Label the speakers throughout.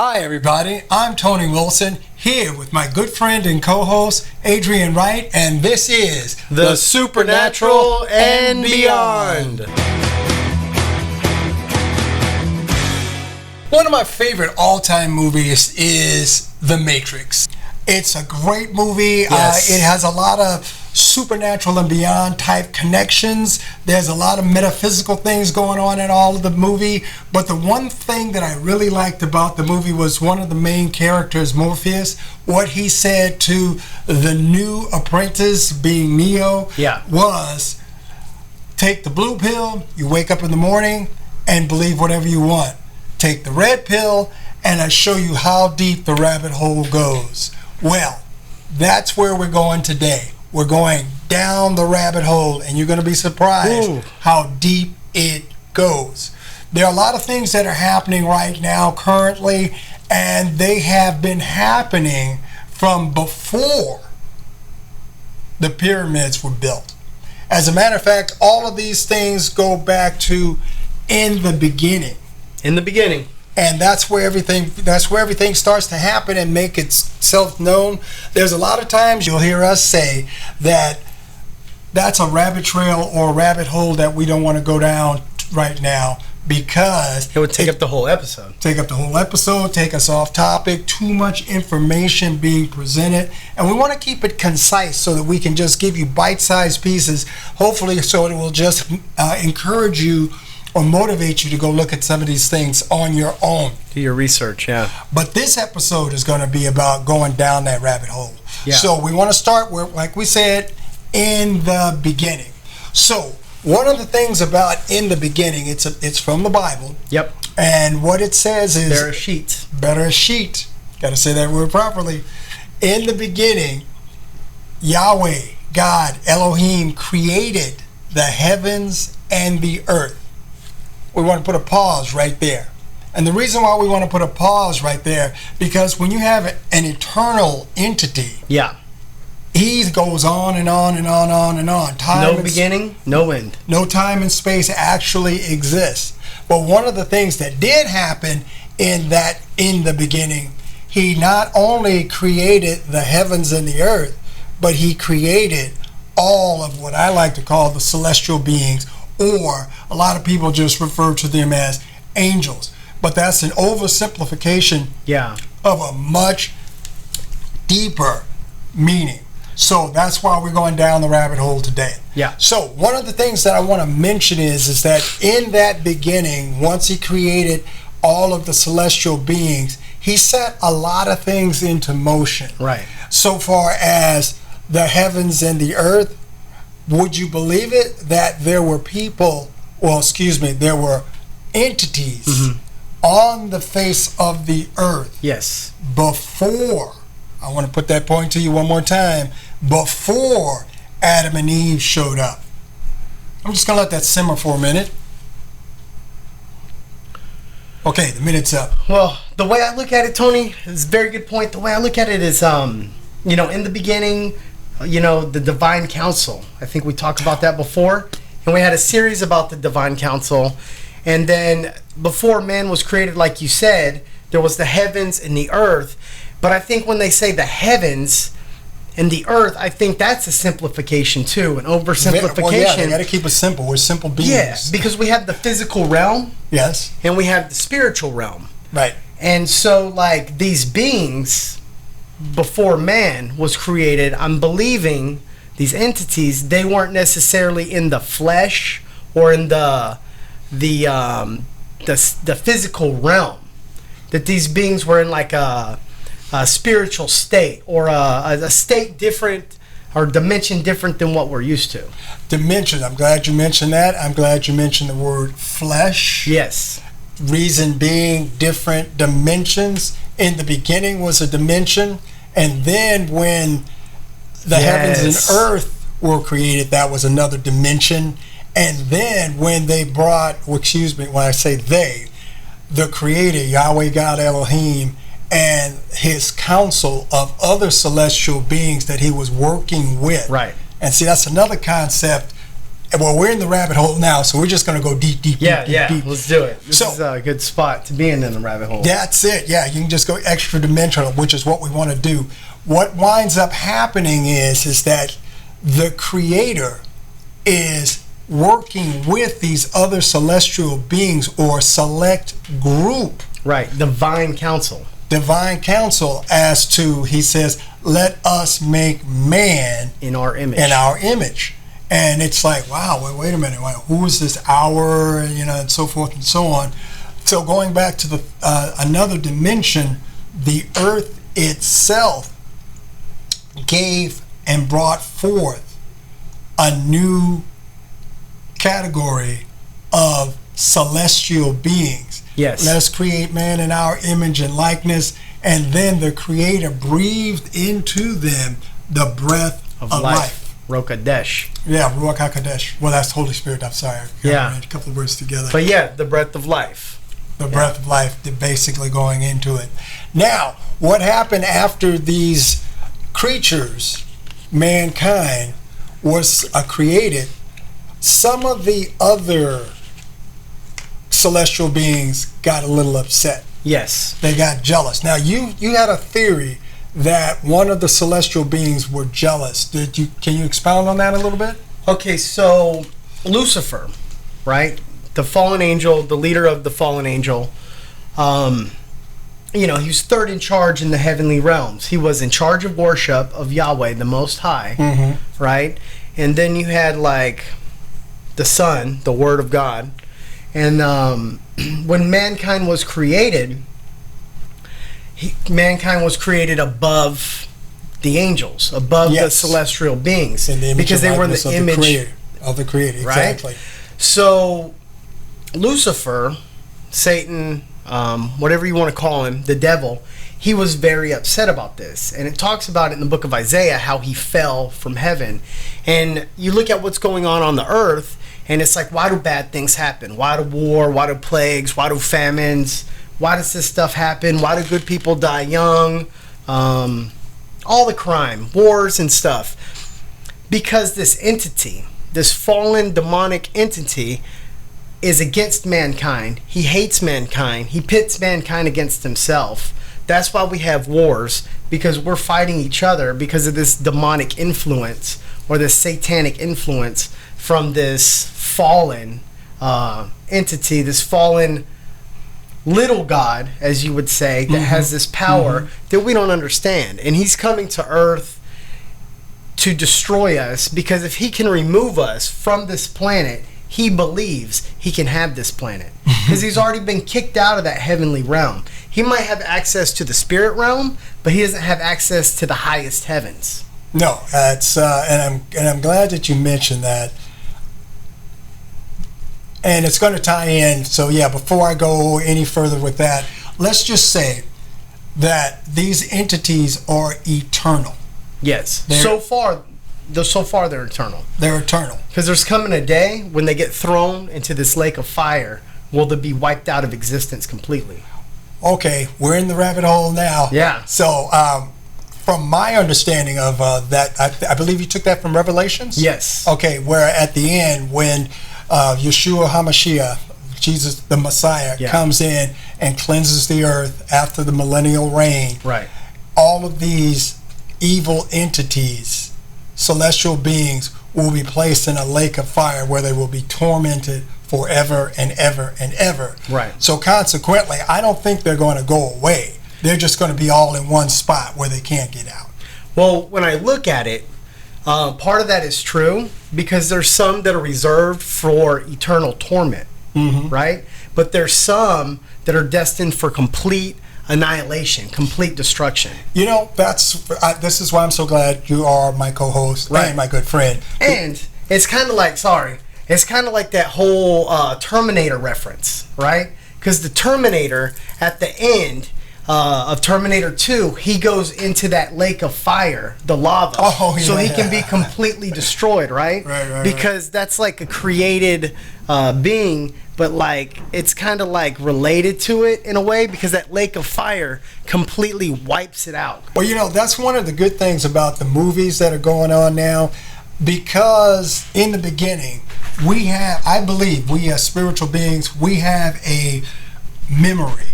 Speaker 1: Hi everybody, I'm Tony Wilson, here with my good friend and co-host Adrian Wright, and this is
Speaker 2: The Supernatural and Beyond.
Speaker 1: One of my favorite all-time movies is The Matrix. It's a great movie.
Speaker 2: Yes.
Speaker 1: It has a lot of supernatural and beyond type connections. There's a lot of metaphysical things going on in all of the movie. But the one thing that I really liked about the movie was one of the main characters, Morpheus, what he said to the new apprentice, being Neo, was take the blue pill, you wake up in the morning and believe whatever you want. Take the red pill and I show you how deep the rabbit hole goes. Well, that's where we're going today. We're going down the rabbit hole, and you're going to be surprised how deep it goes. There are a lot of things that are happening right now currently, and they have been happening from before the pyramids were built. As a matter of fact, all of these things go back to in the beginning.
Speaker 2: In the beginning.
Speaker 1: And that's where everything starts to happen and make itself known. There's a lot of times you'll hear us say that that's a rabbit trail or a rabbit hole that we don't want to go down right now because
Speaker 2: it would take up the whole episode.
Speaker 1: Take us off topic, too much information being presented. And we want to keep it concise so that we can just give you bite-sized pieces, hopefully so it will just encourage you or motivate you to go look at some of these things on your own.
Speaker 2: Do your research, yeah.
Speaker 1: But this episode is going to be about going down that rabbit hole.
Speaker 2: Yeah.
Speaker 1: So we want to start with, like we said, in the beginning. So one of the things about in the beginning, it's from the Bible.
Speaker 2: Yep.
Speaker 1: And what it says is
Speaker 2: Better a
Speaker 1: sheet. Got to say that word properly. In the beginning, Yahweh, God, Elohim, created the heavens and the earth. We want to put a pause right there. And the reason why we want to put a pause right there, because when you have an eternal entity, he goes on and on and on and on.
Speaker 2: No beginning, no end.
Speaker 1: No time and space actually exists. But one of the things that did happen in the beginning, he not only created the heavens and the earth, but he created all of what I like to call the celestial beings, or a lot of people just refer to them as angels. But that's an oversimplification of a much deeper meaning. So that's why we're going down the rabbit hole today. So one of the things that I want to mention is that in that beginning, once he created all of the celestial beings, he set a lot of things into motion.
Speaker 2: Right.
Speaker 1: So far as the heavens and the earth, would you believe it that there were there were entities on the face of the earth before, I want to put that point to you one more time, before Adam and Eve showed up. I'm just going to let that simmer for a minute. Okay, the minute's up.
Speaker 2: Well, the way I look at it, Tony, is a very good point. The way I look at it is, in the beginning, the Divine Council. I think we talked about that before. And we had a series about the Divine Council. And then before man was created, like you said, there was the heavens and the earth. But I think when they say the heavens and the earth, I think that's a simplification too, an oversimplification.
Speaker 1: Well, yeah, they got to keep it simple. We're simple beings.
Speaker 2: Yeah, because we have the physical realm.
Speaker 1: Yes.
Speaker 2: And we have the spiritual realm.
Speaker 1: Right.
Speaker 2: And so, like, these beings, before man was created, I'm believing these entities, they weren't necessarily in the flesh or in the physical realm. That these beings were in like a spiritual state, or a state different, or dimension different than what we're used to.
Speaker 1: Dimension. I'm glad you mentioned that. I'm glad you mentioned the word flesh.
Speaker 2: Yes.
Speaker 1: Reason being different dimensions. In the beginning was a dimension, and then when the heavens and earth were created, that was another dimension. And then when they brought, when I say they, the creator, Yahweh God Elohim, and his council of other celestial beings that he was working with.
Speaker 2: Right.
Speaker 1: And see, that's another concept well, we're in the rabbit hole now, so we're just going to go deep, deep,
Speaker 2: Yeah,
Speaker 1: deep,
Speaker 2: yeah.
Speaker 1: deep.
Speaker 2: Let's do it. This
Speaker 1: So-
Speaker 2: is a good spot to be in the rabbit hole.
Speaker 1: That's it. Yeah, you can just go extra dimensional, which is what we want to do. What winds up happening is that the Creator is working with these other celestial beings or select group,
Speaker 2: Right. Divine counsel.
Speaker 1: divine council, as to, he says, let us make man
Speaker 2: In our image.
Speaker 1: in our image. And it's like, wow, wait a minute, who is this our, and so forth and so on. So going back to the another dimension, the earth itself gave and brought forth a new category of celestial beings.
Speaker 2: Yes.
Speaker 1: Let us create man in our image and likeness. And then the Creator breathed into them the breath of life.
Speaker 2: Rokadesh.
Speaker 1: Yeah, Ruach HaKodesh. Well, that's Holy Spirit. I'm sorry.
Speaker 2: Yeah.
Speaker 1: A couple of words together.
Speaker 2: But yeah, the breath of life.
Speaker 1: The breath of life, basically going into it. Now, what happened after these creatures, mankind, was created? Some of the other celestial beings got a little upset.
Speaker 2: Yes.
Speaker 1: They got jealous. Now, you had a theory that one of the celestial beings were jealous. Can you expound on that a little bit?
Speaker 2: Okay, so Lucifer, right? The fallen angel, the leader of the fallen angel, he was third in charge in the heavenly realms. He was in charge of worship of Yahweh, the Most High, right? And then you had like the Son, the Word of God. And when mankind was created, mankind was created above the angels, above the celestial beings,
Speaker 1: in the image
Speaker 2: because they were in the image
Speaker 1: of the Creator.
Speaker 2: Right?
Speaker 1: Exactly.
Speaker 2: So Lucifer, Satan, whatever you want to call him, the devil, he was very upset about this. And it talks about it in the book of Isaiah, how he fell from heaven. And you look at what's going on the earth, and it's like, why do bad things happen? Why do war? Why do plagues? Why do famines? Why does this stuff happen? Why do good people die young? All the crime, wars and stuff. Because this entity, this fallen demonic entity, is against mankind. He hates mankind. He pits mankind against himself. That's why we have wars, because we're fighting each other because of this demonic influence or this satanic influence from this fallen entity, this fallen little god, as you would say, that has this power that we don't understand. And he's coming to earth to destroy us, because if he can remove us from this planet, he believes he can have this planet, because he's already been kicked out of that heavenly realm. He might have access to the spirit realm, but he doesn't have access to the highest heavens.
Speaker 1: No, it's and I'm glad that you mentioned that. And it's going to tie in. So yeah, before I go any further with that, let's just say that these entities are eternal.
Speaker 2: Yes. So far they're eternal.
Speaker 1: They're eternal.
Speaker 2: Because there's coming a day when they get thrown into this lake of fire, will they be wiped out of existence completely?
Speaker 1: Okay, we're in the rabbit hole now.
Speaker 2: Yeah.
Speaker 1: So from my understanding of that, I believe you took that from Revelations?
Speaker 2: Yes.
Speaker 1: Okay, where at the end when Yeshua HaMashiach, Jesus the Messiah, comes in and cleanses the earth after the millennial reign.
Speaker 2: Right.
Speaker 1: All of these evil entities, celestial beings, will be placed in a lake of fire where they will be tormented forever and ever and ever.
Speaker 2: Right.
Speaker 1: So consequently, I don't think they're going to go away. They're just going to be all in one spot where they can't get out.
Speaker 2: Well, when I look at it, part of that is true, because there's some that are reserved for eternal torment, right? But there's some that are destined for complete annihilation, complete destruction.
Speaker 1: You know, this is why I'm so glad you are my co-host and my good friend.
Speaker 2: And it's kind of like, it's kind of like that whole Terminator reference, right? Because the Terminator, at the end of Terminator 2, he goes into that lake of fire, the lava, so he can be completely destroyed, right?
Speaker 1: Right.
Speaker 2: Because that's like a created being, but like it's kind of like related to it in a way, because that lake of fire completely wipes it out.
Speaker 1: Well, you know, that's one of the good things about the movies that are going on now. because in the beginning, I believe we as spiritual beings, we have a memory.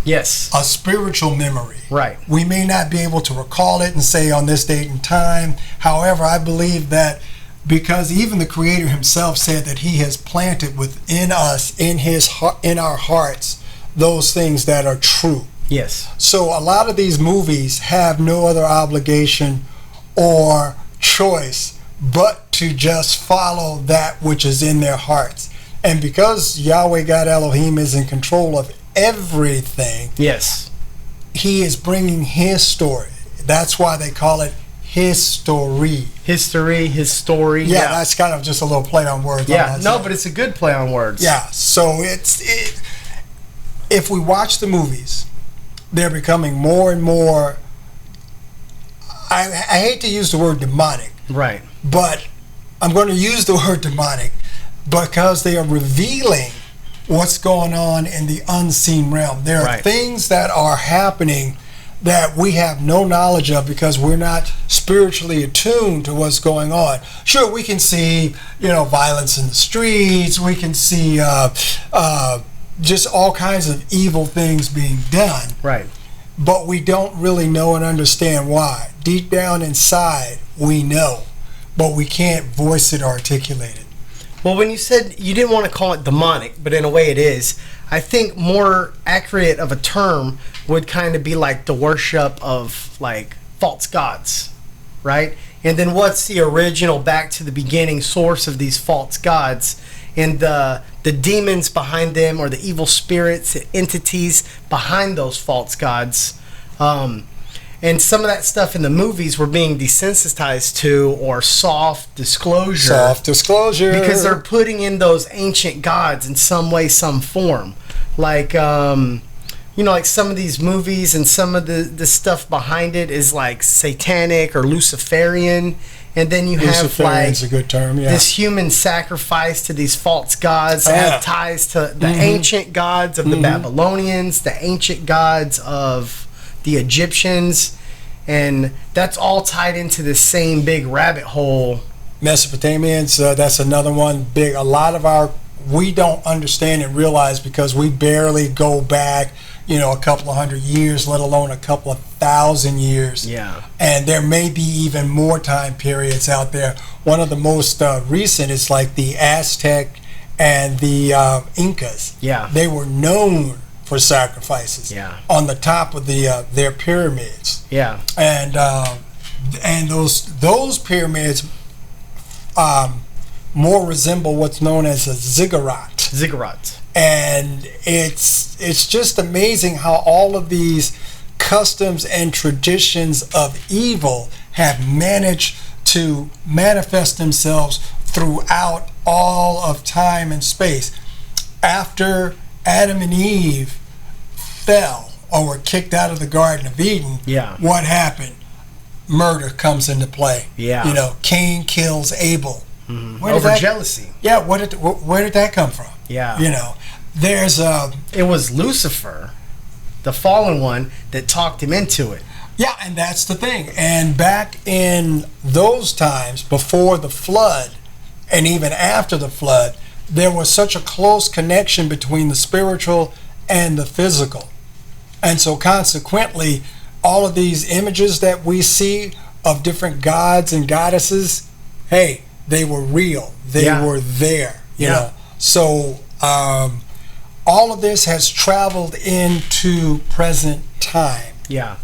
Speaker 2: Yes.
Speaker 1: A spiritual memory.
Speaker 2: Right.
Speaker 1: We may not be able to recall it and say on this date and time. However, I believe that because even the Creator himself said that he has planted within us, in our hearts, those things that are true.
Speaker 2: Yes.
Speaker 1: So a lot of these movies have no other obligation or choice but to just follow that which is in their hearts. And because Yahweh God Elohim is in control of everything,
Speaker 2: yes,
Speaker 1: he is bringing his story. That's why they call it his story.
Speaker 2: His story.
Speaker 1: Yeah, that's kind of just a little play on words.
Speaker 2: Yeah, no, but it's a good play on words.
Speaker 1: Yeah, so if we watch the movies, they're becoming more and more, I hate to use the word demonic.
Speaker 2: Right.
Speaker 1: But I'm going to use the word demonic because they are revealing what's going on in the unseen realm. There are things that are happening that we have no knowledge of because we're not spiritually attuned to what's going on. Sure, we can see, violence in the streets. We can see just all kinds of evil things being done.
Speaker 2: Right.
Speaker 1: But we don't really know and understand why. Deep down inside, we know, but we can't voice it or articulate it.
Speaker 2: Well, when you said you didn't want to call it demonic, but in a way it is, I think more accurate of a term would kind of be like the worship of like false gods, right? And then what's the original, back to the beginning source of these false gods, and the demons behind them, or the evil spirits, the entities behind those false gods. And some of that stuff in the movies we're being desensitized to, or soft disclosure.
Speaker 1: Soft disclosure.
Speaker 2: Because they're putting in those ancient gods in some way, some form. Like, like some of these movies and some of the stuff behind it is like satanic or Luciferian. And then you have like
Speaker 1: a good term, yeah.
Speaker 2: This human sacrifice to these false gods that have ties to the ancient gods of the Babylonians, the ancient gods of the Egyptians, and that's all tied into the same big rabbit hole.
Speaker 1: Mesopotamians, that's another one big. A lot of we don't understand and realize because we barely go back, a couple of 100 years, let alone a couple of 1,000 years.
Speaker 2: Yeah.
Speaker 1: And there may be even more time periods out there. One of the most recent is like the Aztec and the Incas.
Speaker 2: Yeah.
Speaker 1: They were known for sacrifices.
Speaker 2: Yeah.
Speaker 1: On the top of their pyramids.
Speaker 2: Yeah.
Speaker 1: And those pyramids more resemble what's known as a ziggurat.
Speaker 2: Ziggurat.
Speaker 1: And it's just amazing how all of these customs and traditions of evil have managed to manifest themselves throughout all of time and space. After Adam and Eve fell or were kicked out of the Garden of Eden, what happened? Murder comes into play.
Speaker 2: Yeah.
Speaker 1: Cain kills Abel.
Speaker 2: Over jealousy.
Speaker 1: Yeah, where did that come from?
Speaker 2: Yeah.
Speaker 1: It
Speaker 2: was Lucifer, the fallen one, that talked him into it.
Speaker 1: Yeah, and that's the thing. And back in those times, before the flood, and even after the flood, there was such a close connection between the spiritual and the physical. And so consequently, all of these images that we see of different gods and goddesses, hey, they were real. They were there, you know. So all of this has traveled into present time.
Speaker 2: Yeah.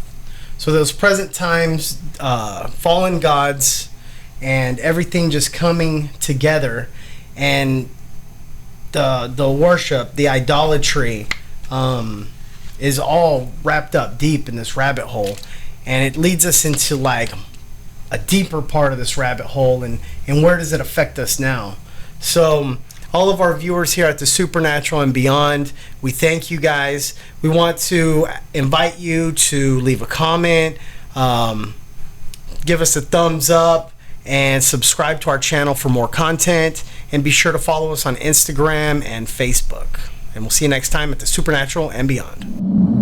Speaker 2: So those present times, fallen gods, and everything just coming together, and the worship, the idolatry, is all wrapped up deep in this rabbit hole, and it leads us into like a deeper part of this rabbit hole, and where does it affect us now? So all of our viewers here at the Supernatural and Beyond, we thank you guys. We want to invite you to leave a comment, give us a thumbs up, and subscribe to our channel for more content, and be sure to follow us on Instagram and Facebook. And we'll see you next time at the Supernatural and Beyond.